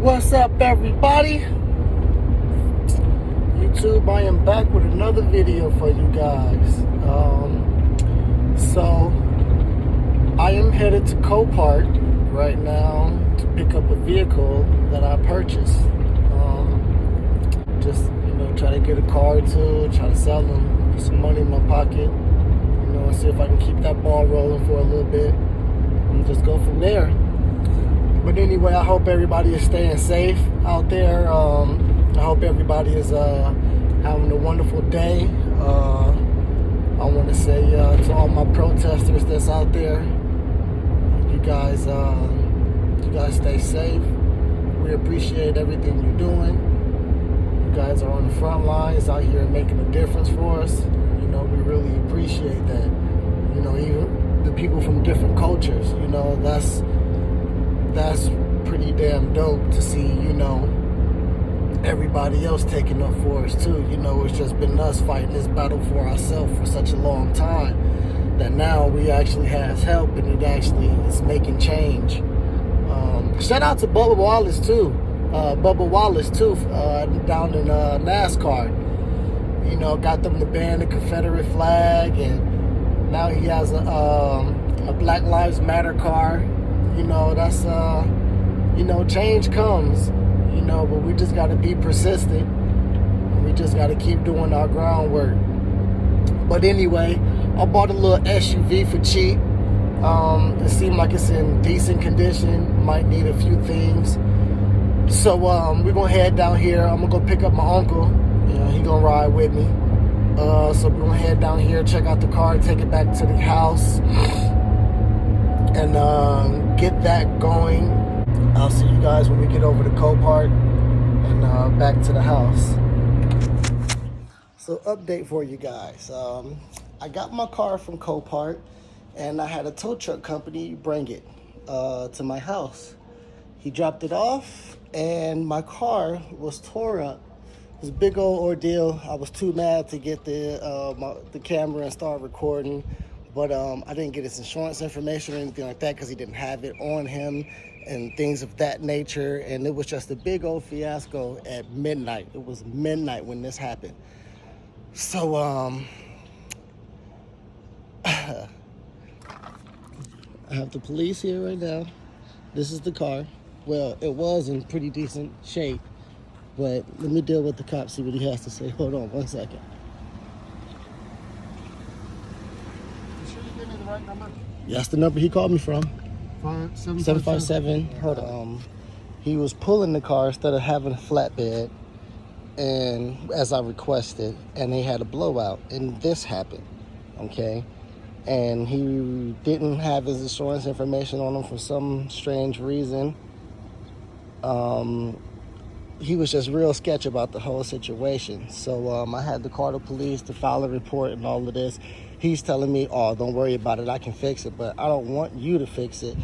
What's up, everybody? YouTube, I am back with another video for you guys. So I am headed to Copart right now to pick up a vehicle that I purchased. Just try to get a car or two, try to sell them, put some money in my pocket, and see if I can keep that ball rolling for a little bit, and just go from there. But anyway, I hope everybody is staying safe out there. I hope everybody is having a wonderful day. I want to say to all my protesters that's out there, you guys stay safe. We appreciate everything you're doing. You guys are on the front lines out here making a difference for us. We really appreciate that. Even the people from different cultures, that's pretty damn dope to see, everybody else taking up for us too. It's just been us fighting this battle for ourselves for such a long time that now we actually has help and it actually is making change. Shout out to Bubba Wallace too. Down in NASCAR. Got them to ban the Confederate flag, and now he has a Black Lives Matter car. That's change comes, but we just got to be persistent, and we just got to keep doing our groundwork. But anyway, I bought a little SUV for cheap. It seemed like it's in decent condition, might need a few things. So we're gonna head down here. I'm gonna go pick up my uncle. He gonna ride with me. So we're gonna head down here, check out the car, take it back to the house, and get that going. I'll see you guys when we get over to Copart and back to the house. So update for you guys. I got my car from Copart, and I had a tow truck company bring it to my house. He dropped it off, and my car was tore up. It was a big old ordeal. I was too mad to get the camera and start recording, but I didn't get his insurance information or anything like that because he didn't have it on him and things of that nature. And it was just a big old fiasco at midnight. It was midnight when this happened. So I have the police here right now. This is the car. Well, it was in pretty decent shape, but let me deal with the cop, see what he has to say. Hold on one second. You sure you gave me the right number? Yeah, that's the number he called me from. 757. Hold on. He was pulling the car instead of having a flatbed, and as I requested, and they had a blowout, and this happened, okay? And he didn't have his insurance information on him for some strange reason. He was just real sketchy about the whole situation. So I had to call the police to file a report and all of this. He's telling me, oh, don't worry about it, I can fix it. But I don't want you to fix it.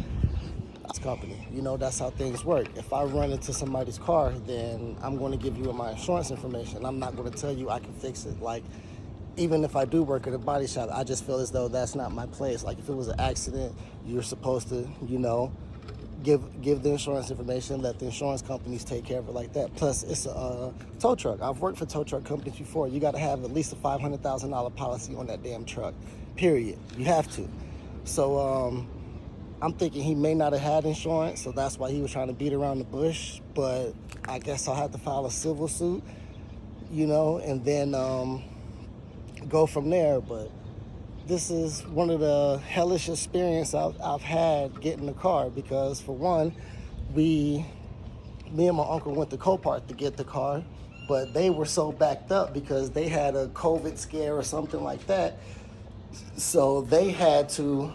This company, that's how things work. If I run into somebody's car, then I'm going to give you my insurance information. I'm not going to tell you I can fix it. Like, even if I do work at a body shop, I just feel as though that's not my place. Like, if it was an accident, you're supposed to, give the insurance information, let the insurance companies take care of it like that. Plus, it's a tow truck. I've worked for tow truck companies before. You got to have at least a $500,000 policy on that damn truck, period. You have to. So I'm thinking he may not have had insurance, so that's why he was trying to beat around the bush. But I guess I'll have to file a civil suit, and then go from there. But this is one of the hellish experiences I've had getting the car, because for one, me and my uncle went to Copart to get the car, but they were so backed up because they had a COVID scare or something like that. So they had to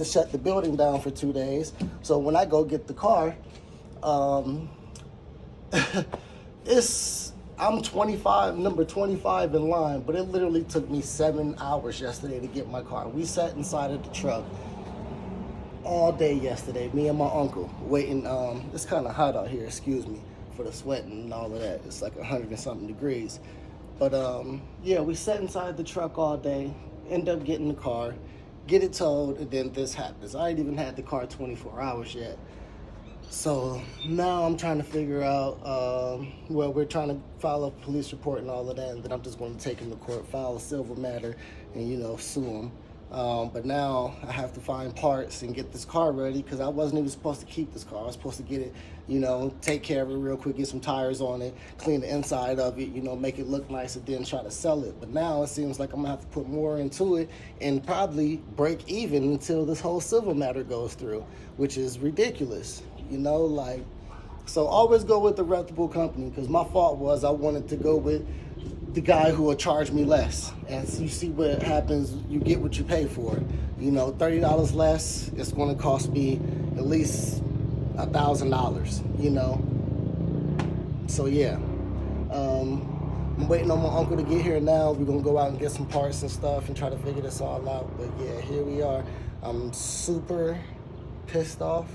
shut the building down for 2 days. So when I go get the car, I'm number 25 in line, but it literally took me 7 hours yesterday to get my car. We sat inside of the truck all day yesterday, me and my uncle, waiting. It's kind of hot out here, excuse me, for the sweating and all of that. It's like 100 and something degrees. But yeah, we sat inside the truck all day, end up getting the car, get it towed, and then this happens. I ain't even had the car 24 hours yet. So now I'm trying to figure out, well, we're trying to file a police report and all of that, and then I'm just going to take him to court, file a civil matter, and, you know, sue him. But now I have to find parts and get this car ready because I wasn't even supposed to keep this car. I was supposed to get it, you know, take care of it real quick, get some tires on it, clean the inside of it, you know, make it look nice, and then try to sell it. But now it seems like I'm gonna have to put more into it and probably break even until this whole civil matter goes through, which is ridiculous, you know, like. So always go with the reputable company because my fault was I wanted to go with the guy who will charge me less. And you see what happens, you get what you pay for. You know, $30 less, it's gonna cost me at least $1,000, you know? So yeah, I'm waiting on my uncle to get here now. We're gonna go out and get some parts and stuff and try to figure this all out. But yeah, here we are. I'm super pissed off,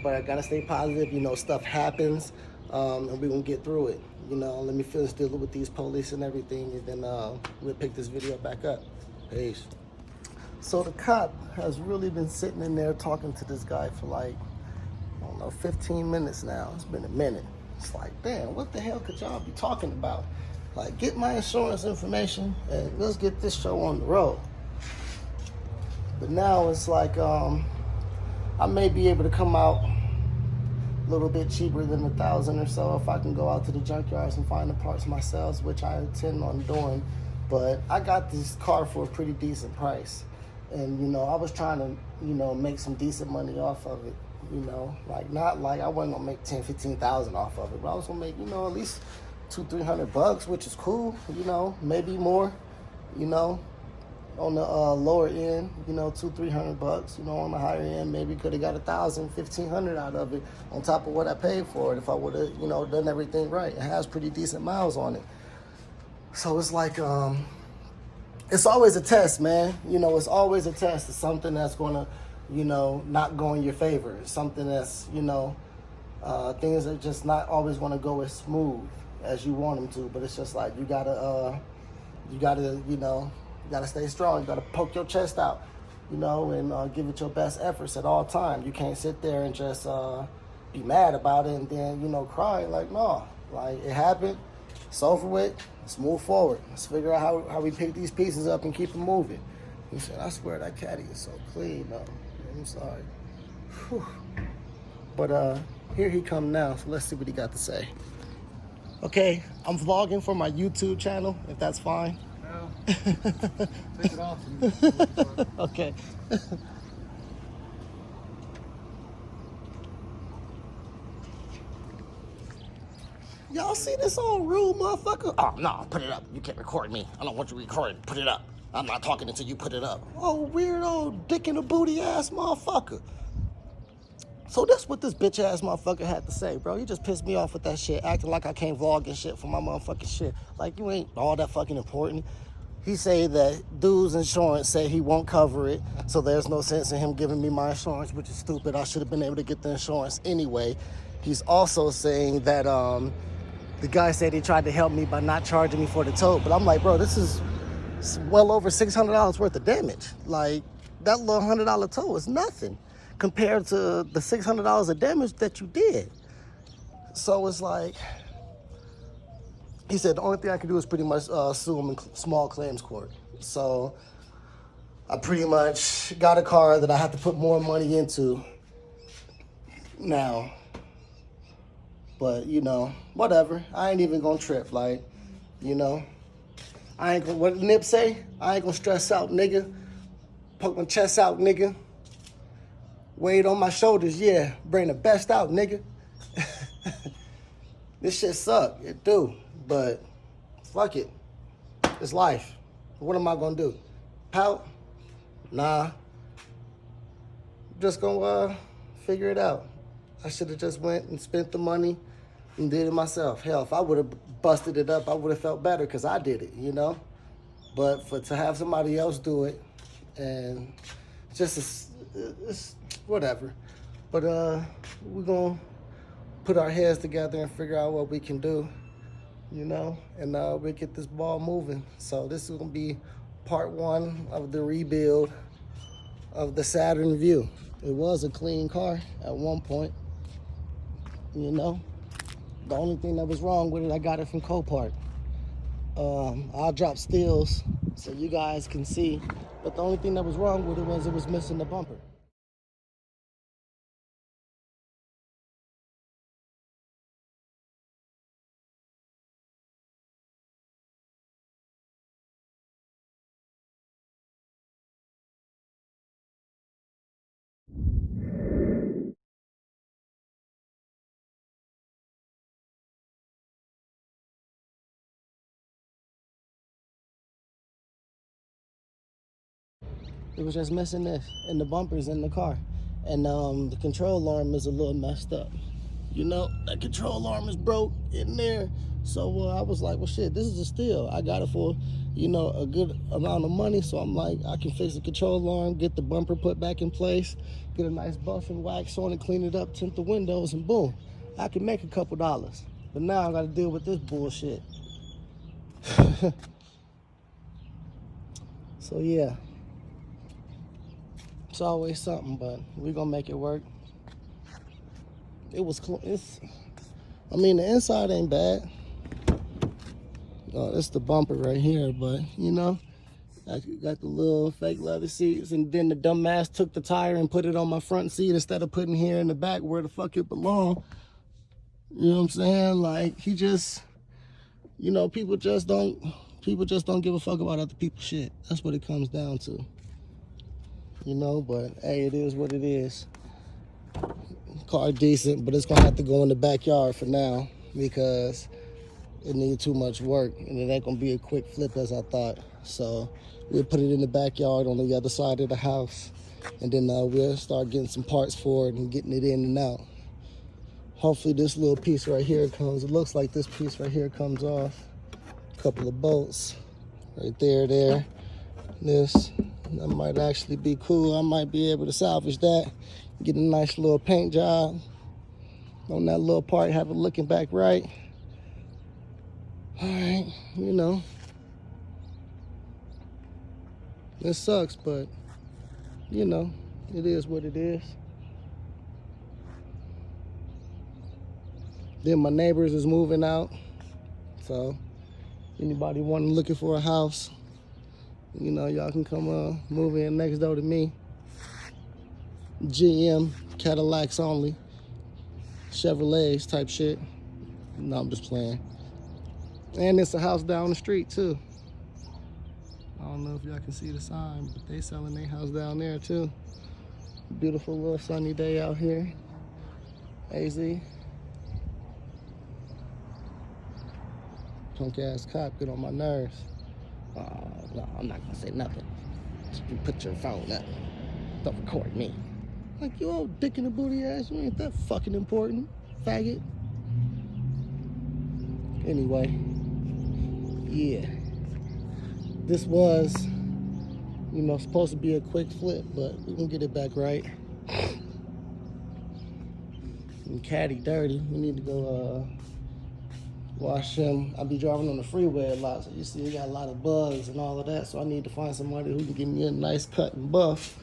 but I gotta stay positive. You know, stuff happens, and we're gonna get through it. You know, let me finish dealing with these police and everything, and then we'll pick this video back up. Peace. So the cop has really been sitting in there talking to this guy for like, I don't know, 15 minutes now. It's been a minute. It's like, damn, what the hell could y'all be talking about? Like, get my insurance information and let's get this show on the road. But now it's like, I may be able to come out a little bit cheaper than $1,000 or so if I can go out to the junkyards and find the parts myself, which I intend on doing. But I got this car for a pretty decent price. And, you know, I was trying to, you know, make some decent money off of it. You know, like, not like I wasn't gonna make 10, 15,000 off of it, but I was gonna make, you know, at least $200-300, which is cool, you know, maybe more, you know, on the lower end, you know, $200-300, you know, on the higher end, maybe could have got 1,000, 1,500 out of it on top of what I paid for it if I would have, you know, done everything right. It has pretty decent miles on it. So it's like, it's always a test, man. You know, it's always a test. It's something that's gonna, you know, not go in your favor. It's something that's, you know, things are just not always gonna go as smooth as you want them to. But it's just like you gotta, you know, you gotta stay strong. You gotta poke your chest out, you know, and give it your best efforts at all times. You can't sit there and just be mad about it and then, you know, cry. Like, no, like it happened. It's over with. Let's move forward. Let's figure out how we pick these pieces up and keep them moving. He said, I swear that caddy is so clean, though. I'm sorry. Whew. But here he come now, so let's see what he got to say. Okay, I'm vlogging for my YouTube channel, if that's fine. No. Take it off. Okay. Y'all see this old rude motherfucker? Oh, no, put it up. You can't record me. I don't want you recording. Put it up. I'm not talking until you put it up. Oh, weirdo, dick in a booty ass motherfucker. So that's what this bitch ass motherfucker had to say, bro. You just pissed me off with that shit, acting like I can't vlog and shit for my motherfucking shit. Like, you ain't all that fucking important. He say that dude's insurance say he won't cover it, so there's no sense in him giving me my insurance, which is stupid. I should have been able to get the insurance anyway. He's also saying that the guy said he tried to help me by not charging me for the tow, but I'm like, bro, this is well over $600 worth of damage. Like, that little $100 tow is nothing compared to the $600 of damage that you did. So it's like, he said the only thing I can do is pretty much sue him in small claims court. So I pretty much got a car that I have to put more money into now. But, you know, whatever. I ain't even gonna trip. Like, you know, I ain't gonna, what Nip say? I ain't gonna stress out, nigga. Poke my chest out, nigga. Weight on my shoulders, yeah. Bring the best out, nigga. This shit suck, it do. But fuck it. It's life. What am I gonna do? Pout? Nah. Just gonna figure it out. I should have just went and spent the money and did it myself. Hell, if I would have busted it up, I would have felt better because I did it, you know? But to have somebody else do it, and it's whatever. But we're going to put our heads together and figure out what we can do, you know? And we'll get this ball moving. So this is going to be part 1 of the rebuild of the Saturn Vue. It was a clean car at one point. You know, the only thing that was wrong with it, I got it from Copart. I'll drop stills so you guys can see. But the only thing that was wrong with it was missing the bumper. It was just missing this, and the bumper's in the car. And the control arm is a little messed up. You know, that control arm is broke in there. So I was like, well, shit, this is a steal. I got it for, you know, a good amount of money. So I'm like, I can fix the control arm, get the bumper put back in place, get a nice buff and wax on it, clean it up, tint the windows, and boom, I can make a couple dollars. But now I got to deal with this bullshit. So yeah, it's always something, but we're gonna make it work. It was I mean, the inside ain't bad. Oh, that's the bumper right here, but you know, I got the little fake leather seats, and then the dumbass took the tire and put it on my front seat instead of putting here in the back where the fuck it belong. You know what I'm saying? Like, he just, you know, people just don't give a fuck about other people's shit. That's what it comes down to. You know, but hey, it is what it is. Car decent, but it's gonna have to go in the backyard for now because it needs too much work, and it ain't gonna be a quick flip as I thought. So we'll put it in the backyard on the other side of the house, and then we'll start getting some parts for it and getting it in and out. Hopefully this little piece right here comes, it looks like this piece right here comes off. A couple of bolts right there. This, that might actually be cool. I might be able to salvage that, get a nice little paint job on that little part, have it looking back right. All right, you know, it sucks, but you know, it is what it is. Then my neighbors is moving out, so anybody looking for a house, you know, y'all can come move in next door to me. GM, Cadillacs only, Chevrolets type shit. No, I'm just playing. And it's a house down the street too. I don't know if y'all can see the sign, but they selling their house down there too. Beautiful little sunny day out here. AZ. Punk ass cop get on my nerves. No, I'm not gonna say nothing. You put your phone up. Don't record me. Like, you old dick in the booty ass, you ain't that fucking important, faggot. Anyway, yeah. This was, you know, supposed to be a quick flip, but we're gonna get it back right. And caddy dirty. We need to go wash him. I be driving on the freeway a lot, so you see we got a lot of bugs and all of that, so I need to find somebody who can give me a nice cut and buff